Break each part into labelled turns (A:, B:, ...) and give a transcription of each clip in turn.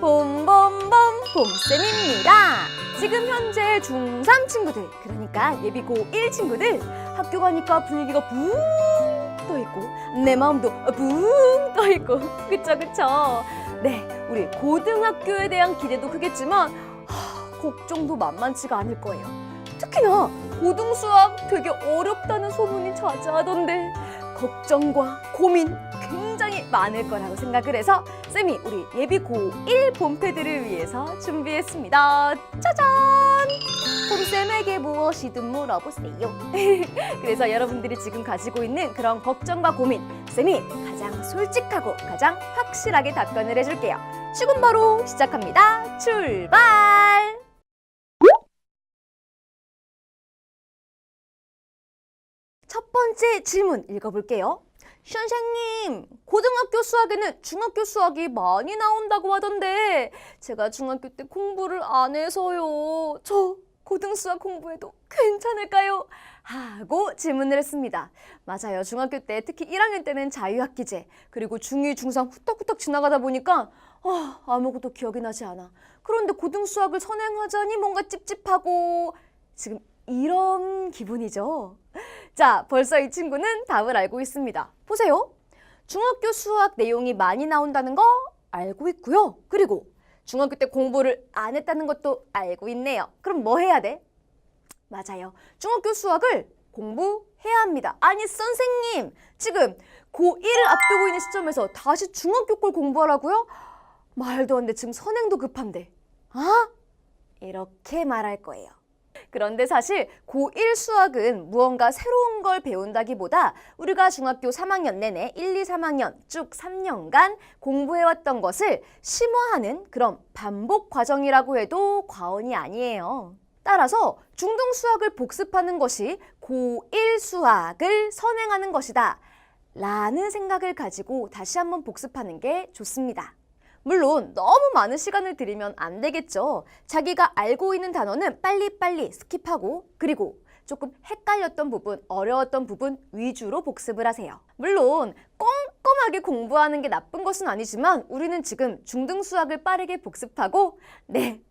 A: 봄봄봄 봄쌤입니다. 지금 현재 중3 친구들, 그러니까 예비 고1 친구들 학교 가니까 분위기가 붕 떠있고 내 마음도 붕 떠있고 그쵸? 네, 우리 고등학교에 대한 기대도 크겠지만 걱정도 만만치가 않을 거예요. 특히나 고등수학 되게 어렵다는 소문이 자자하던데 걱정과 고민 굉장히 많을 거라고 생각을 해서 쌤이 우리 예비 고1 봄패들을 위해서 준비했습니다. 짜잔! 봄쌤에게 무엇이든 물어보세요. 그래서 여러분들이 지금 가지고 있는 그런 걱정과 고민 쌤이 가장 솔직하고 가장 확실하게 답변을 해줄게요. 지금 바로 시작합니다. 출발! 첫 번째 질문 읽어볼게요. 선생님, 고등학교 수학에는 중학교 수학이 많이 나온다고 하던데 제가 중학교 때 공부를 안 해서요. 저 고등수학 공부해도 괜찮을까요? 하고 질문을 했습니다. 맞아요. 중학교 때 특히 1학년 때는 자유학기제 그리고 중2, 중3 후딱후딱 지나가다 보니까 아무것도 기억이 나지 않아. 그런데 고등수학을 선행하자니 뭔가 찝찝하고 지금 이런 기분이죠. 자, 벌써 이 친구는 답을 알고 있습니다. 보세요. 중학교 수학 내용이 많이 나온다는 거 알고 있고요. 그리고 중학교 때 공부를 안 했다는 것도 알고 있네요. 그럼 뭐 해야 돼? 맞아요. 중학교 수학을 공부해야 합니다. 아니, 선생님, 지금 고1을 앞두고 있는 시점에서 다시 중학교 걸 공부하라고요? 말도 안 돼. 지금 선행도 급한데. 이렇게 말할 거예요. 그런데 사실 고1 수학은 무언가 새로운 걸 배운다기보다 우리가 중학교 3학년 내내 1, 2, 3학년 쭉 3년간 공부해왔던 것을 심화하는 그런 반복 과정이라고 해도 과언이 아니에요. 따라서 중등 수학을 복습하는 것이 고1 수학을 선행하는 것이다 라는 생각을 가지고 다시 한번 복습하는 게 좋습니다. 물론 너무 많은 시간을 들이면 안 되겠죠. 자기가 알고 있는 단어는 빨리빨리 스킵하고 그리고 조금 헷갈렸던 부분, 어려웠던 부분 위주로 복습을 하세요. 물론 꼼꼼하게 공부하는 게 나쁜 것은 아니지만 우리는 지금 중등 수학을 빠르게 복습하고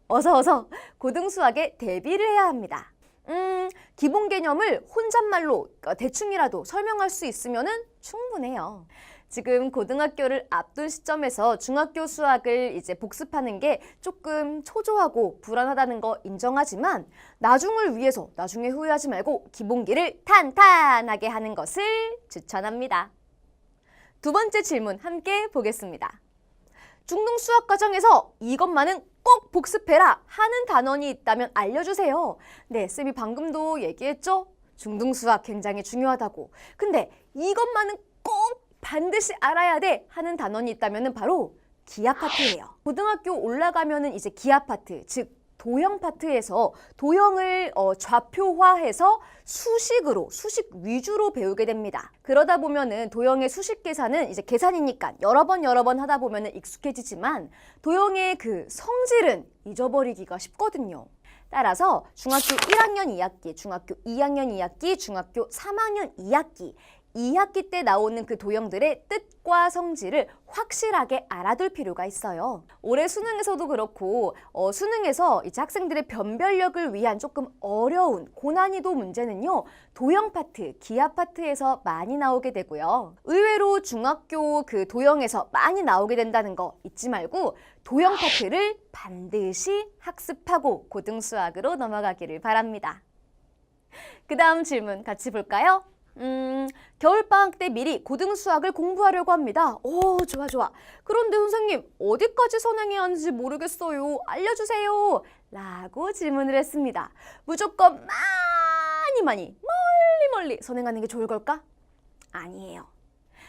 A: 어서 고등 수학에 대비를 해야 합니다. 기본 개념을 혼잣말로 대충이라도 설명할 수 있으면 충분해요. 지금 고등학교를 앞둔 시점에서 중학교 수학을 이제 복습하는 게 조금 초조하고 불안하다는 거 인정하지만 나중을 위해서 나중에 후회하지 말고 기본기를 탄탄하게 하는 것을 추천합니다. 두 번째 질문 함께 보겠습니다. 중등 수학 과정에서 이것만은 꼭 복습해라 하는 단원이 있다면 알려주세요. 네, 쌤이 방금도 얘기했죠? 중등 수학 굉장히 중요하다고. 근데 이것만은 꼭 반드시 알아야 돼 하는 단원이 있다면 바로 기하 파트예요. 고등학교 올라가면은 이제 기하 파트, 즉 도형 파트에서 도형을 좌표화해서 수식 위주로 배우게 됩니다. 그러다 보면은 도형의 수식 계산은 이제 계산이니까 여러 번 하다 보면은 익숙해지지만 도형의 그 성질은 잊어버리기가 쉽거든요. 따라서 중학교 1학년 2학기, 중학교 2학년 2학기, 중학교 3학년 2학기 때 나오는 그 도형들의 뜻과 성질을 확실하게 알아둘 필요가 있어요. 올해 수능에서도 그렇고 수능에서 이제 학생들의 변별력을 위한 조금 어려운 고난이도 문제는요. 도형 파트, 기하 파트에서 많이 나오게 되고요. 의외로 중학교 그 도형에서 많이 나오게 된다는 거 잊지 말고 도형 파트를 반드시 학습하고 고등수학으로 넘어가기를 바랍니다. 그 다음 질문 같이 볼까요? 겨울방학 때 미리 고등수학을 공부하려고 합니다. 오, 좋아. 그런데 선생님, 어디까지 선행해야 하는지 모르겠어요. 알려주세요. 라고 질문을 했습니다. 무조건 멀리 선행하는 게 좋을 걸까? 아니에요.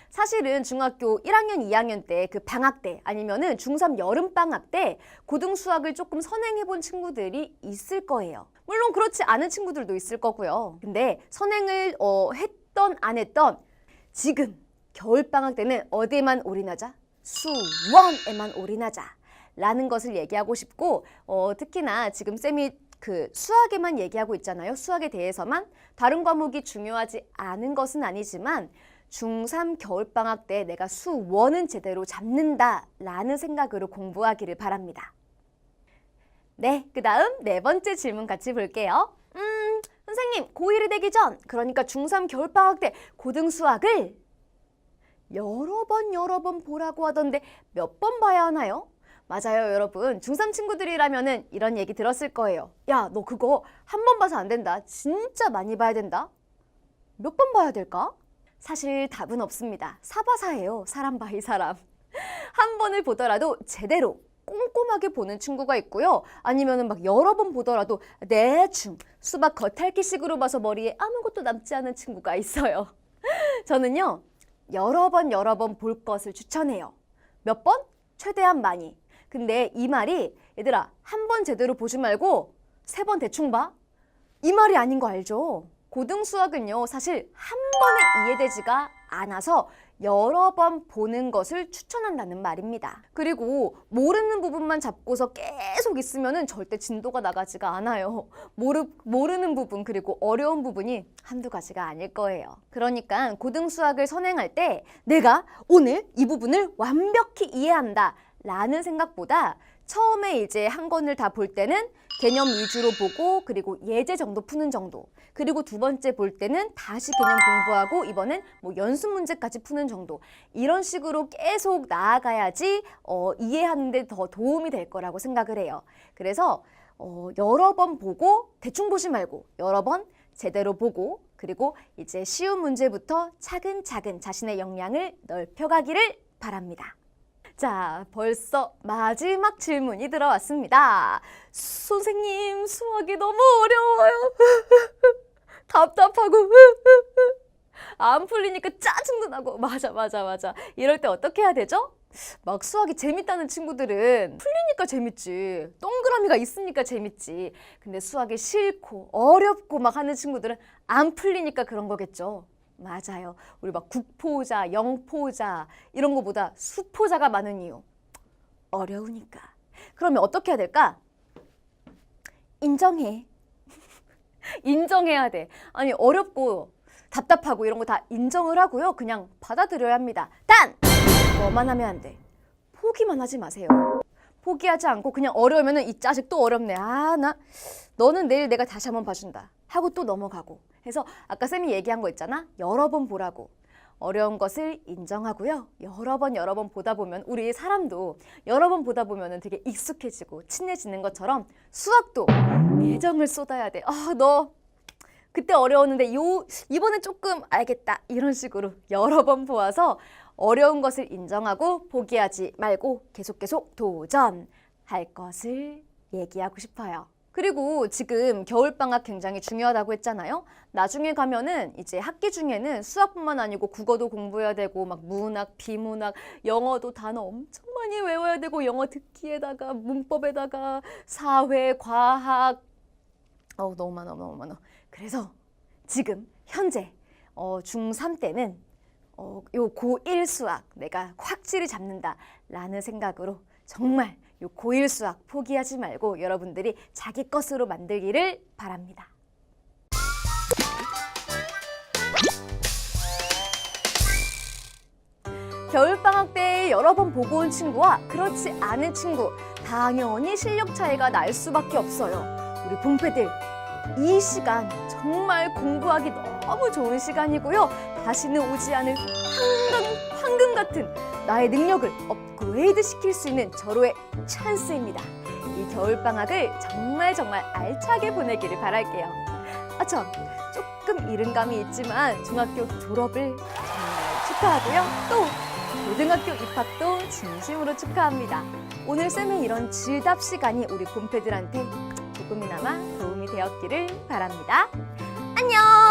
A: 사실은 중학교 1학년, 2학년 때 그 방학 때 아니면은 중3 여름방학 때 고등수학을 조금 선행해본 친구들이 있을 거예요. 물론 그렇지 않은 친구들도 있을 거고요. 근데 선행을 했던 안 했던 지금 겨울방학 때는 어디에만 올인하자? 수원에만 올인하자 라는 것을 얘기하고 싶고 특히나 지금 쌤이 그 수학에만 얘기하고 있잖아요. 수학에 대해서만. 다른 과목이 중요하지 않은 것은 아니지만 중3 겨울방학 때 내가 수원은 제대로 잡는다 라는 생각으로 공부하기를 바랍니다. 네, 그 다음 네 번째 질문 같이 볼게요. 선생님, 고1이 되기 전, 그러니까 중3 겨울방학 때 고등수학을 여러 번 보라고 하던데 몇 번 봐야 하나요? 맞아요, 여러분. 중3 친구들이라면은 이런 얘기 들었을 거예요. 야, 너 그거 한 번 봐서 안 된다. 진짜 많이 봐야 된다. 몇 번 봐야 될까? 사실 답은 없습니다. 사바사예요. 사람 바이 사람. 한 번을 보더라도 제대로 꼼꼼하게 보는 친구가 있고요. 아니면은 막 여러 번 보더라도 대충 수박 겉핥기식으로 봐서 머리에 아무것도 남지 않은 친구가 있어요. 저는요, 여러 번 볼 것을 추천해요. 몇 번? 최대한 많이. 근데 이 말이 얘들아, 한 번 제대로 보지 말고 3번 대충 봐? 이 말이 아닌 거 알죠? 고등수학은요, 사실 한 번에 이해되지가 않아서 여러 번 보는 것을 추천한다는 말입니다. 그리고 모르는 부분만 잡고서 계속 있으면은 절대 진도가 나가지가 않아요. 모르는 부분 그리고 어려운 부분이 한두 가지가 아닐 거예요. 그러니까 고등수학을 선행할 때 내가 오늘 이 부분을 완벽히 이해한다 라는 생각보다 처음에 이제 한 권을 다 볼 때는 개념 위주로 보고 그리고 예제 정도 푸는 정도, 그리고 두 번째 볼 때는 다시 개념 공부하고 이번엔 뭐 연습 문제까지 푸는 정도, 이런 식으로 계속 나아가야지 이해하는 데 더 도움이 될 거라고 생각을 해요. 그래서 여러 번 보고 대충 보지 말고 여러 번 제대로 보고, 그리고 이제 쉬운 문제부터 차근차근 자신의 역량을 넓혀가기를 바랍니다. 자, 벌써 마지막 질문이 들어왔습니다. 선생님, 수학이 너무 어려워요. 답답하고 안 풀리니까 짜증도 나고. 맞아. 이럴 때 어떻게 해야 되죠? 막 수학이 재밌다는 친구들은 풀리니까 재밌지, 동그라미가 있으니까 재밌지. 근데 수학이 싫고 어렵고 막 하는 친구들은 안 풀리니까 그런 거겠죠. 맞아요. 우리 막 국포자, 영포자 이런 거보다 수포자가 많은 이유. 어려우니까. 그러면 어떻게 해야 될까? 인정해. 인정해야 돼. 아니, 어렵고 답답하고 이런 거 다 인정을 하고요. 그냥 받아들여야 합니다. 단! 뭐만 하면 안 돼. 포기만 하지 마세요. 포기하지 않고 그냥 어려우면은 이 자식 또 어렵네. 너는 내일 내가 다시 한번 봐준다 하고 또 넘어가고 해서 아까 쌤이 얘기한 거 있잖아. 여러 번 보라고. 어려운 것을 인정하고요. 여러 번 보다 보면 우리 사람도 여러 번 보다 보면은 되게 익숙해지고 친해지는 것처럼 수학도 애정을 쏟아야 돼. 너 그때 어려웠는데 이번에 조금 알겠다. 이런 식으로 여러 번 보아서 어려운 것을 인정하고 포기하지 말고 계속 도전할 것을 얘기하고 싶어요. 그리고 지금 겨울방학 굉장히 중요하다고 했잖아요. 나중에 가면은 이제 학기 중에는 수학뿐만 아니고 국어도 공부해야 되고 막 문학, 비문학, 영어도 단어 엄청 많이 외워야 되고 영어 듣기에다가 문법에다가 사회, 과학 너무 많아. 그래서 지금 현재 중3 때는 요 고1 수학 내가 확실히 잡는다 라는 생각으로 정말 요 고1 수학 포기하지 말고 여러분들이 자기 것으로 만들기를 바랍니다. 겨울방학 때 여러 번 보고 온 친구와 그렇지 않은 친구, 당연히 실력 차이가 날 수밖에 없어요. 우리 봉패들, 이 시간 정말 공부하기 너무 좋은 시간이고요. 다시는 오지 않을 황금 같은 나의 능력을 업그레이드 시킬 수 있는 절호의 찬스입니다. 이 겨울방학을 정말 알차게 보내기를 바랄게요. 참, 조금 이른 감이 있지만 중학교 졸업을 정말 축하하고요. 또 고등학교 입학도 진심으로 축하합니다. 오늘 쌤의 이런 질답 시간이 우리 곰패들한테 조금이나마 도움이 되었기를 바랍니다. 안녕!